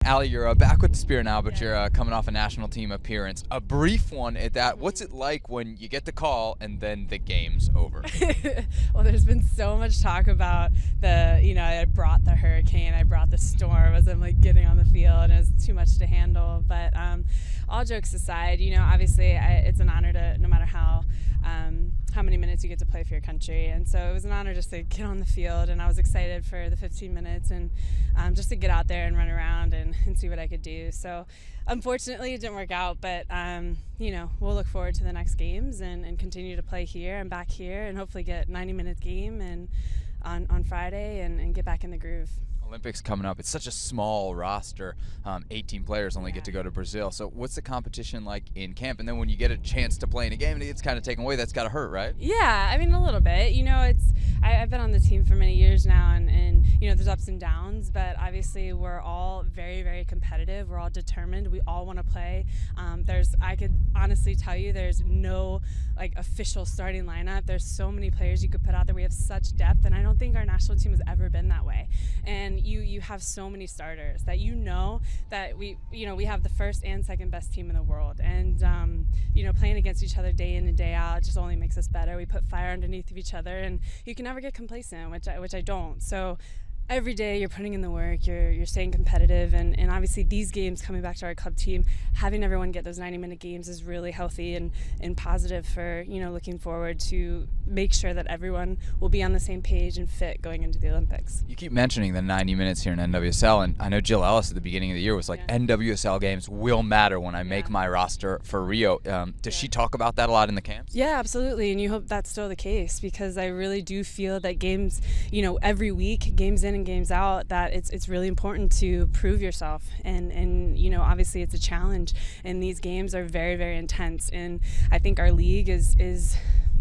Allie, you're back with the Spirit now, but you're coming off a national team appearance. A brief one at that. What's it like when you get the call and then the game's over? Well, there's been so much talk about I brought the hurricane, I brought the storm as I'm getting on the field, and it's too much to handle. But all jokes aside, obviously it's an honor to, no matter how many minutes you get to play for your country. And so it was an honor just to get on the field, and I was excited for the 15 minutes and just to get out there and run around and see what I could do. So unfortunately it didn't work out, but we'll look forward to the next games and continue to play here and back here and hopefully get 90-minute game and on Friday and get back in the groove. Olympics coming up. It's such a small roster. 18 players only get to go to Brazil. So what's the competition like in camp? And then when you get a chance to play in a game and it's kind of taken away, that's got to hurt, right? Yeah, I mean, a little bit. I've been on the team for many years now, and there's ups and downs, but obviously we're all very, very competitive. We're all determined. We all want to play. I could honestly tell you there's no official starting lineup. There's so many players you could put out there. We have such depth, and I don't think our national team has ever been that way. And you have so many starters that that we have the first and second best team in the world, and playing against each other day in and day out just only makes us better. We put fire underneath of each other, and you can never get complacent, which I don't. So every day you're putting in the work, you're staying competitive, and obviously these games, coming back to our club team, having everyone get those 90-minute games is really healthy and positive for looking forward to make sure that everyone will be on the same page and fit going into the Olympics. You keep mentioning the 90 minutes here in NWSL, and I know Jill Ellis at the beginning of the year was NWSL games will matter when I make my roster for Rio. Does she talk about that a lot in the camps? Yeah, absolutely, and you hope that's still the case, because I really do feel that games, every week, games in and games out, that it's really important to prove yourself, and obviously it's a challenge, and these games are very, very intense, and I think our league is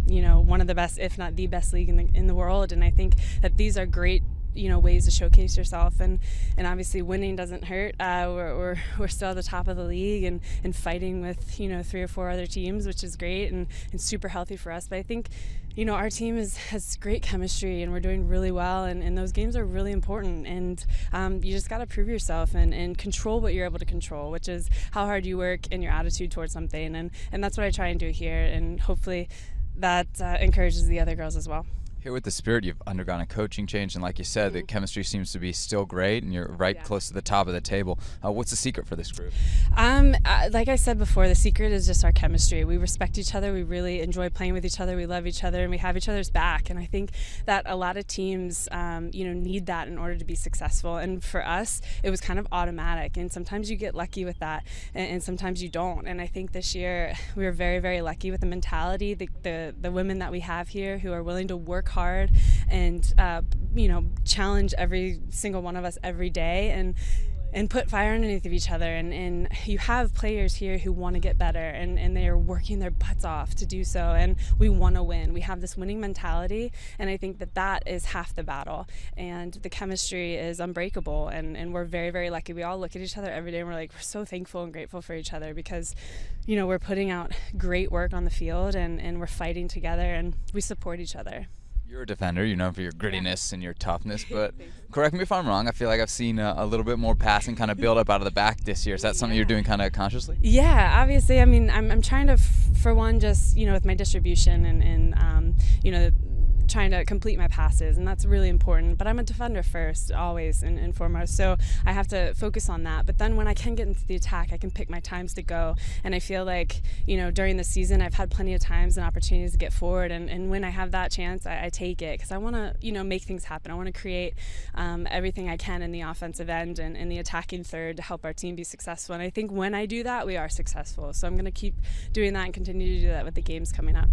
one of the best, if not the best league in the world, and I think that these are great ways to showcase yourself, and obviously winning doesn't hurt. We're still at the top of the league and fighting with 3 or 4 other teams, which is great and super healthy for us. But I think our team has great chemistry, and we're doing really well, and those games are really important, and you just got to prove yourself and control what you're able to control, which is how hard you work and your attitude towards something, and that's what I try and do here, and hopefully that encourages the other girls as well. Here with the Spirit, you've undergone a coaching change, and like you said, the chemistry seems to be still great, and you're close to the top of the table. What's the secret for this group? Like I said before, the secret is just our chemistry. We respect each other. We really enjoy playing with each other. We love each other, and we have each other's back. And I think that a lot of teams, need that in order to be successful. And for us, it was kind of automatic. And sometimes you get lucky with that, and sometimes you don't. And I think this year we were very, very lucky with the mentality, the women that we have here who are willing to work hard and challenge every single one of us every day and put fire underneath of each other, and you have players here who want to get better, and they are working their butts off to do so, and we want to win. We have this winning mentality, and I think that is half the battle, and the chemistry is unbreakable, and we're very, very lucky. We all look at each other every day and we're so thankful and grateful for each other, because we're putting out great work on the field, and we're fighting together, and we support each other. You're a defender. You're known for your grittiness and your toughness, but correct me if I'm wrong, I feel like I've seen a little bit more passing kind of build up out of the back this year. Is that something you're doing kind of consciously? Yeah, obviously. I mean, I'm trying to, for one, just, with my distribution and trying to complete my passes, and that's really important. But I'm a defender first, always and foremost, so I have to focus on that. But then when I can get into the attack, I can pick my times to go, and I feel like during the season I've had plenty of times and opportunities to get forward, and when I have that chance, I take it, because I want to make things happen. I want to create everything I can in the offensive end and in the attacking third to help our team be successful, and I think when I do that, we are successful. So I'm going to keep doing that and continue to do that with the games coming up.